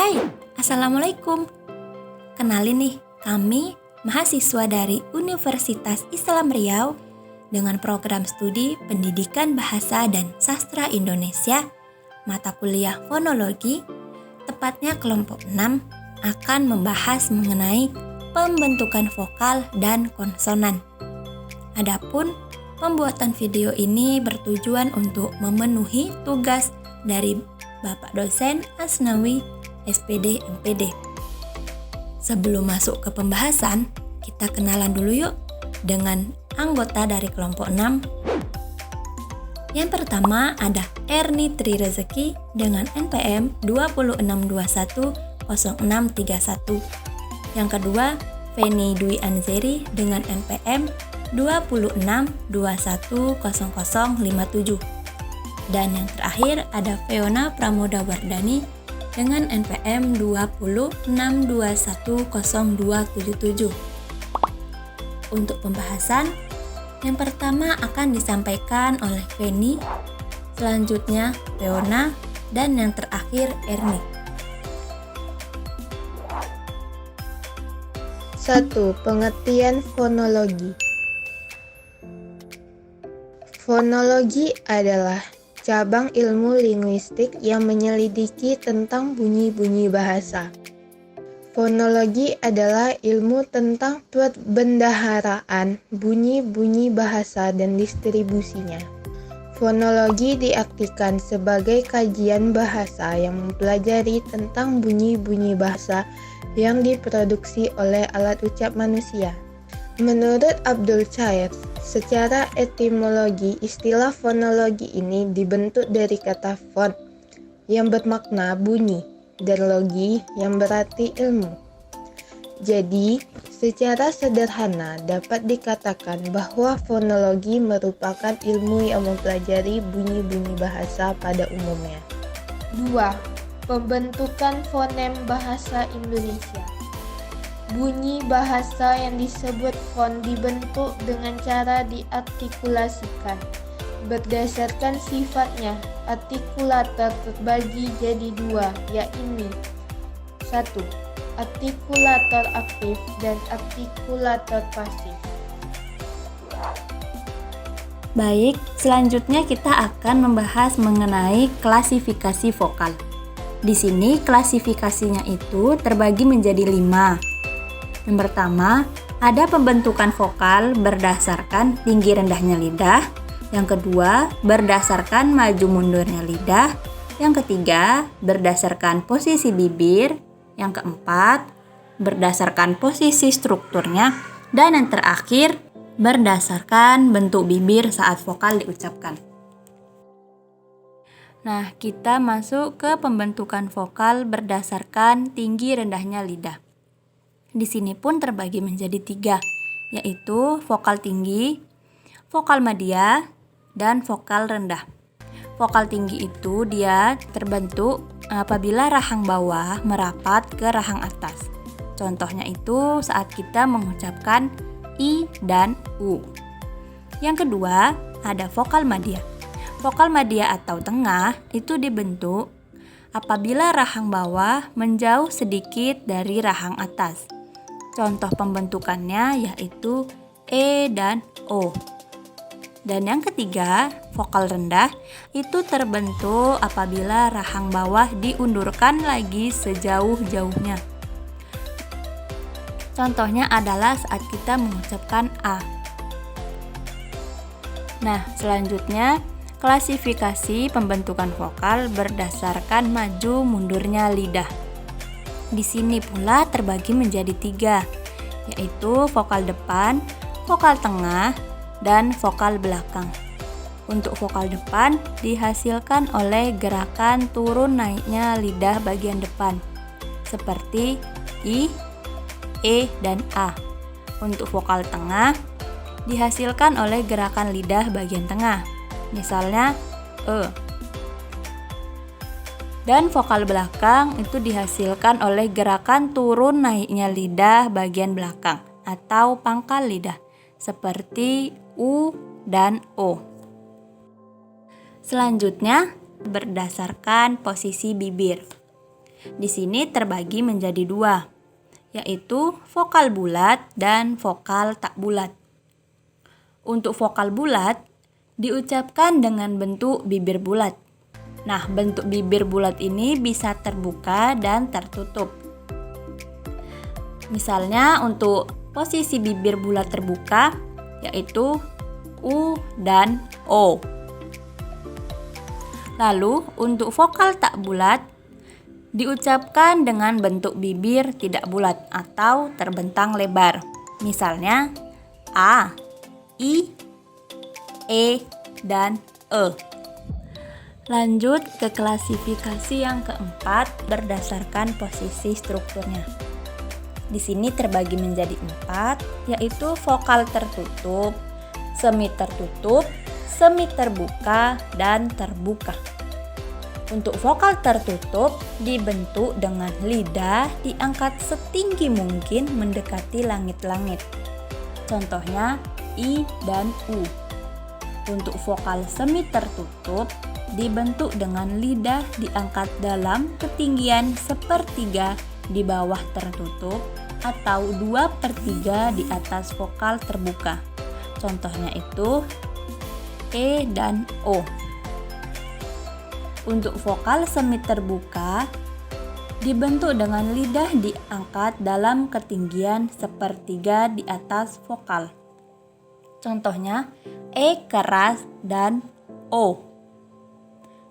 Hai, Assalamualaikum. Kenalin nih, kami mahasiswa dari Universitas Islam Riau dengan program studi Pendidikan Bahasa dan Sastra Indonesia, mata kuliah fonologi, tepatnya kelompok 6, akan membahas mengenai pembentukan vokal dan konsonan. Adapun pembuatan video ini bertujuan untuk memenuhi tugas dari Bapak dosen Asnawi SPD MPD. Sebelum masuk ke pembahasan, kita kenalan dulu yuk dengan anggota dari kelompok 6. Yang pertama ada Erni Tri Rezeki dengan NPM 26210631. Yang kedua, Feni Dwi Anzeri dengan NPM 26210057. Dan yang terakhir ada Feona Pramoda Wardani dengan NPM 206210277. Untuk pembahasan, yang pertama akan disampaikan oleh Feni, selanjutnya Feona, dan yang terakhir Erni. 1. Pengertian fonologi. Fonologi adalah cabang ilmu linguistik yang menyelidiki tentang bunyi-bunyi bahasa. Fonologi adalah ilmu tentang perbendaharaan bunyi-bunyi bahasa dan distribusinya. Fonologi diartikan sebagai kajian bahasa yang mempelajari tentang bunyi-bunyi bahasa yang diproduksi oleh alat ucap manusia. Menurut Abdul Chair, secara etimologi istilah fonologi ini dibentuk dari kata fon yang bermakna bunyi dan logi yang berarti ilmu. Jadi, secara sederhana dapat dikatakan bahwa fonologi merupakan ilmu yang mempelajari bunyi-bunyi bahasa pada umumnya. 2. Pembentukan fonem bahasa Indonesia. Bunyi bahasa yang disebut fon dibentuk dengan cara diartikulasikan. Berdasarkan sifatnya, artikulator terbagi jadi dua, yaitu 1. Artikulator aktif dan artikulator pasif. Baik, selanjutnya kita akan membahas mengenai klasifikasi vokal. Di sini klasifikasinya itu terbagi menjadi 5. Yang pertama, ada pembentukan vokal berdasarkan tinggi rendahnya lidah. Yang kedua, berdasarkan maju mundurnya lidah. Yang ketiga, berdasarkan posisi bibir. Yang keempat, berdasarkan posisi strukturnya. Dan yang terakhir, berdasarkan bentuk bibir saat vokal diucapkan. Nah, kita masuk ke pembentukan vokal berdasarkan tinggi rendahnya lidah. Di sini pun terbagi menjadi 3, yaitu vokal tinggi, vokal madya, dan vokal rendah. Vokal tinggi itu dia terbentuk apabila rahang bawah merapat ke rahang atas. Contohnya itu saat kita mengucapkan I dan U. Yang kedua, ada vokal madya. Vokal madya atau tengah itu dibentuk apabila rahang bawah menjauh sedikit dari rahang atas. Contoh pembentukannya yaitu E dan O. Dan yang ketiga, vokal rendah itu terbentuk apabila rahang bawah diundurkan lagi sejauh-jauhnya. Contohnya adalah saat kita mengucapkan A. Nah, selanjutnya klasifikasi pembentukan vokal berdasarkan maju mundurnya lidah. Di sini pula terbagi menjadi 3, yaitu vokal depan, vokal tengah, dan vokal belakang. Untuk vokal depan dihasilkan oleh gerakan turun naiknya lidah bagian depan, seperti I, E, dan A. Untuk vokal tengah dihasilkan oleh gerakan lidah bagian tengah, misalnya E. Dan vokal belakang itu dihasilkan oleh gerakan turun naiknya lidah bagian belakang atau pangkal lidah, seperti U dan O. Selanjutnya, berdasarkan posisi bibir. Di sini terbagi menjadi dua, yaitu vokal bulat dan vokal tak bulat. Untuk vokal bulat diucapkan dengan bentuk bibir bulat. Nah, bentuk bibir bulat ini bisa terbuka dan tertutup. Misalnya untuk posisi bibir bulat terbuka yaitu U dan O. Lalu untuk vokal tak bulat diucapkan dengan bentuk bibir tidak bulat atau terbentang lebar. Misalnya A, I, E, dan E. Lanjut ke klasifikasi yang keempat berdasarkan posisi strukturnya. Di sini terbagi menjadi 4, yaitu vokal tertutup, semi tertutup, semi terbuka, dan terbuka. Untuk vokal tertutup dibentuk dengan lidah diangkat setinggi mungkin mendekati langit-langit. Contohnya I dan U. Untuk vokal semi tertutup dibentuk dengan lidah diangkat dalam ketinggian 1/3 di bawah tertutup atau 2/3 di atas vokal terbuka. Contohnya itu E dan O. Untuk vokal semi terbuka dibentuk dengan lidah diangkat dalam ketinggian 1/3 di atas vokal. Contohnya E keras dan O.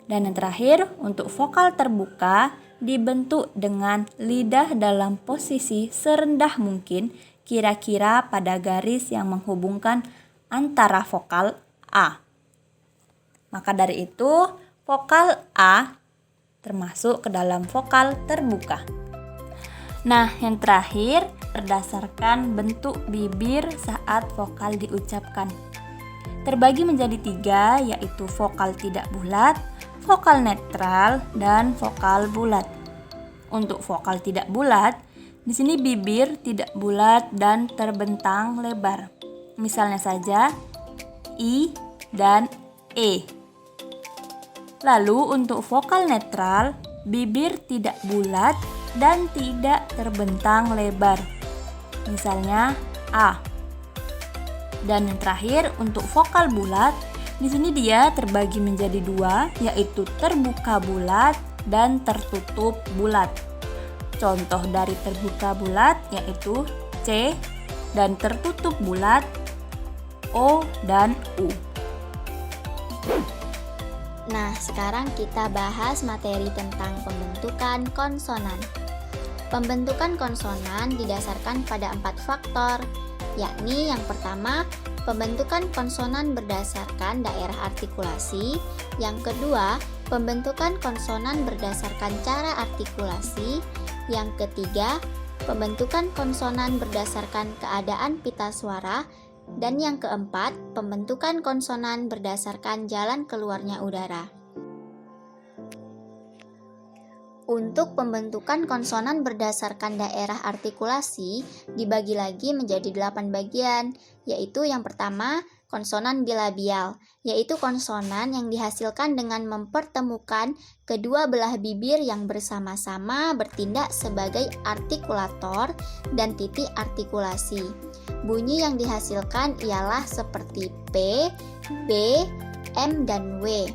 Dan yang terakhir, untuk vokal terbuka dibentuk dengan lidah dalam posisi serendah mungkin kira-kira pada garis yang menghubungkan antara vokal A. Maka dari itu, vokal A termasuk ke dalam vokal terbuka. Nah, yang terakhir berdasarkan bentuk bibir saat vokal diucapkan. Terbagi menjadi 3, yaitu vokal tidak bulat, vokal netral, dan vokal bulat. Untuk vokal tidak bulat, di sini bibir tidak bulat dan terbentang lebar. Misalnya saja I dan E. Lalu untuk vokal netral, bibir tidak bulat dan tidak terbentang lebar. Misalnya A. Dan yang terakhir untuk vokal bulat, di sini dia terbagi menjadi 2, yaitu terbuka bulat dan tertutup bulat. Contoh dari terbuka bulat yaitu C dan tertutup bulat O dan U. Nah, sekarang kita bahas materi tentang pembentukan konsonan. Pembentukan konsonan didasarkan pada 4 faktor, yakni yang pertama, pembentukan konsonan berdasarkan daerah artikulasi. Yang kedua, pembentukan konsonan berdasarkan cara artikulasi. Yang ketiga, pembentukan konsonan berdasarkan keadaan pita suara. Dan yang keempat, pembentukan konsonan berdasarkan jalan keluarnya udara. Untuk pembentukan konsonan berdasarkan daerah artikulasi dibagi lagi menjadi 8 bagian, yaitu yang pertama, konsonan bilabial, yaitu konsonan yang dihasilkan dengan mempertemukan kedua belah bibir yang bersama-sama bertindak sebagai artikulator dan titik artikulasi. Bunyi yang dihasilkan ialah seperti P, B, M, dan W.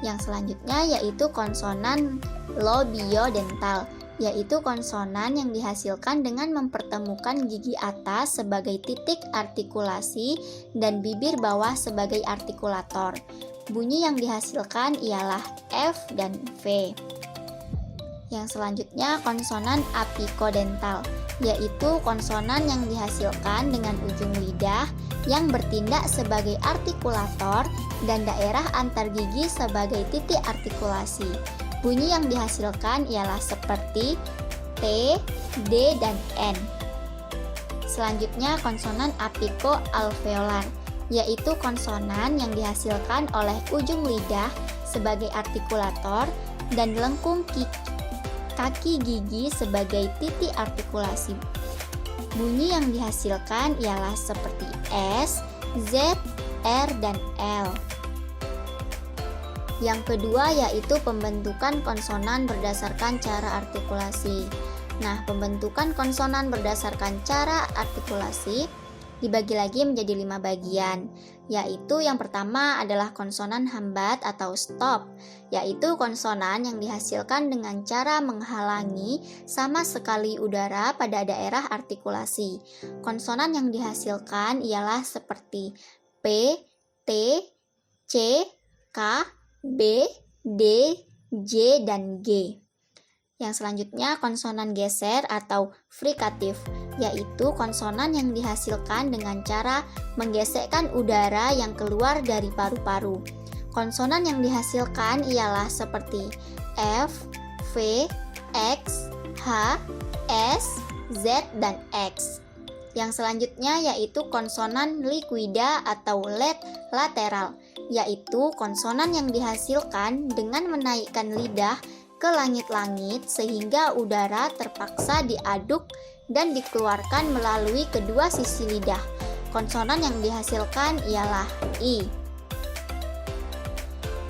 Yang selanjutnya yaitu konsonan labiodental, yaitu konsonan yang dihasilkan dengan mempertemukan gigi atas sebagai titik artikulasi dan bibir bawah sebagai artikulator. Bunyi yang dihasilkan ialah F dan V. Yang selanjutnya konsonan apikodental, yaitu konsonan yang dihasilkan dengan ujung lidah yang bertindak sebagai artikulator dan daerah antar gigi sebagai titik artikulasi. Bunyi yang dihasilkan ialah seperti T, D, dan N. Selanjutnya konsonan apiko-alveolar, yaitu konsonan yang dihasilkan oleh ujung lidah sebagai artikulator dan lengkung kaki gigi sebagai titik artikulasi. Bunyi yang dihasilkan ialah seperti S, Z, R, dan L. Yang kedua yaitu pembentukan konsonan berdasarkan cara artikulasi. Nah, pembentukan konsonan berdasarkan cara artikulasi dibagi lagi menjadi 5 bagian, yaitu yang pertama adalah konsonan hambat atau stop, yaitu konsonan yang dihasilkan dengan cara menghalangi sama sekali udara pada daerah artikulasi. Konsonan yang dihasilkan ialah seperti P, T, C, K, B, D, J, dan G. Yang selanjutnya konsonan geser atau frikatif, yaitu konsonan yang dihasilkan dengan cara menggesekkan udara yang keluar dari paru-paru. Konsonan yang dihasilkan ialah seperti F, V, X, H, S, Z, dan X. Yang selanjutnya yaitu konsonan liquida atau lateral, yaitu konsonan yang dihasilkan dengan menaikkan lidah ke langit-langit sehingga udara terpaksa diaduk dan dikeluarkan melalui kedua sisi lidah. Konsonan yang dihasilkan ialah I.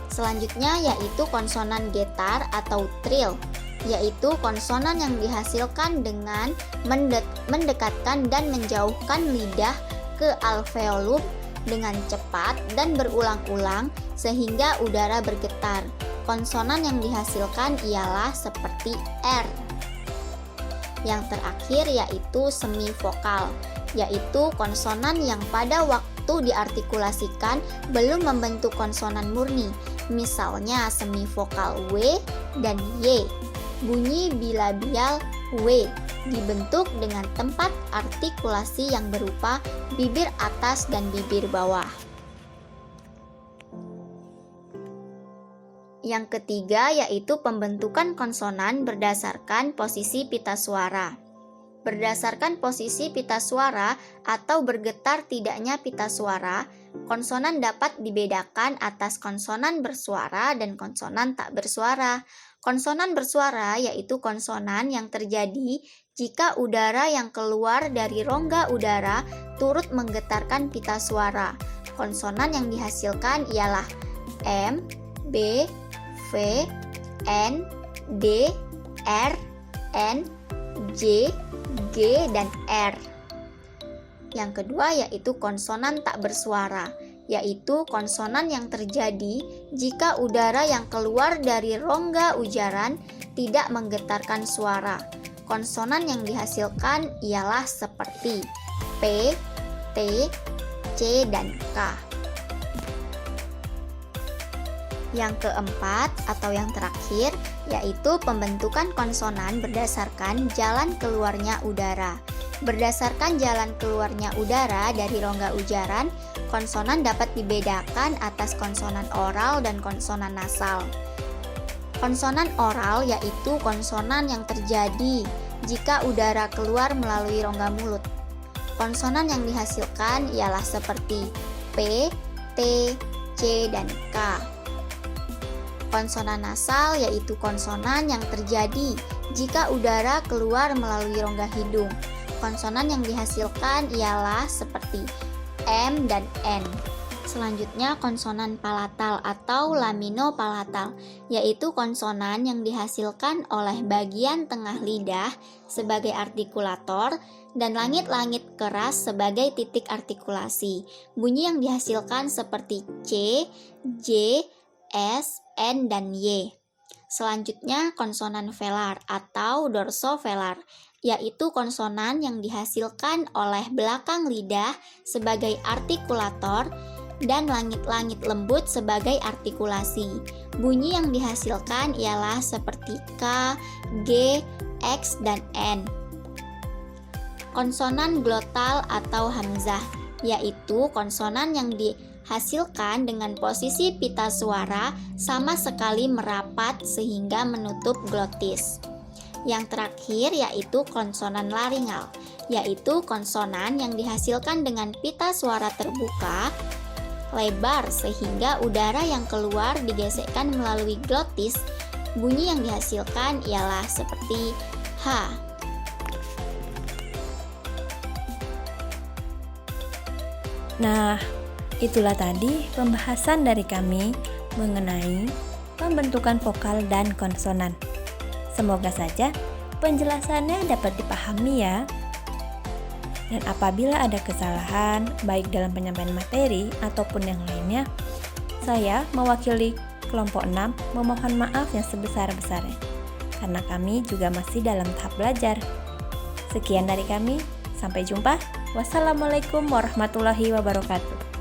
Selanjutnya yaitu konsonan getar atau trill, yaitu konsonan yang dihasilkan dengan mendekatkan dan menjauhkan lidah ke alveolum dengan cepat dan berulang-ulang sehingga udara bergetar. Konsonan yang dihasilkan ialah seperti R. Yang terakhir yaitu semivokal, yaitu konsonan yang pada waktu diartikulasikan belum membentuk konsonan murni, misalnya semivokal W dan Y. Bunyi bilabial W dibentuk dengan tempat artikulasi yang berupa bibir atas dan bibir bawah. Yang ketiga yaitu pembentukan konsonan berdasarkan posisi pita suara. Berdasarkan posisi pita suara atau bergetar tidaknya pita suara, konsonan dapat dibedakan atas konsonan bersuara dan konsonan tak bersuara. Konsonan bersuara yaitu konsonan yang terjadi jika udara yang keluar dari rongga udara turut menggetarkan pita suara. Konsonan yang dihasilkan ialah M, B, V, N, D, R, N, J, G, dan R. Yang kedua yaitu konsonan tak bersuara, yaitu konsonan yang terjadi jika udara yang keluar dari rongga ujaran tidak menggetarkan suara. Konsonan yang dihasilkan ialah seperti P, T, C, dan K. Yang keempat atau yang terakhir yaitu pembentukan konsonan berdasarkan jalan keluarnya udara. Berdasarkan jalan keluarnya udara dari rongga ujaran, konsonan dapat dibedakan atas konsonan oral dan konsonan nasal. Konsonan oral yaitu konsonan yang terjadi jika udara keluar melalui rongga mulut. Konsonan yang dihasilkan ialah seperti P, T, C, dan K. Konsonan nasal yaitu konsonan yang terjadi jika udara keluar melalui rongga hidung. Konsonan yang dihasilkan ialah seperti M dan N. Selanjutnya konsonan palatal atau laminopalatal, yaitu konsonan yang dihasilkan oleh bagian tengah lidah sebagai artikulator dan langit-langit keras sebagai titik artikulasi. Bunyi yang dihasilkan seperti C, J, S, N, dan Y. Selanjutnya konsonan velar atau dorsovelar, yaitu konsonan yang dihasilkan oleh belakang lidah sebagai artikulator dan langit-langit lembut sebagai artikulasi. Bunyi yang dihasilkan ialah seperti K, G, X, dan N. Konsonan glotal atau hamzah, yaitu konsonan yang dihasilkan dengan posisi pita suara sama sekali merapat sehingga menutup glotis. Yang terakhir yaitu konsonan laringal, yaitu konsonan yang dihasilkan dengan pita suara terbuka lebar sehingga udara yang keluar digesekkan melalui glotis. Bunyi yang dihasilkan ialah seperti H. Nah, itulah tadi pembahasan dari kami mengenai pembentukan vokal dan konsonan. Semoga saja penjelasannya dapat dipahami ya. Dan apabila ada kesalahan, baik dalam penyampaian materi ataupun yang lainnya, saya mewakili kelompok 6 memohon maaf yang sebesar-besarnya, karena kami juga masih dalam tahap belajar. Sekian dari kami, sampai jumpa. Wassalamualaikum warahmatullahi wabarakatuh.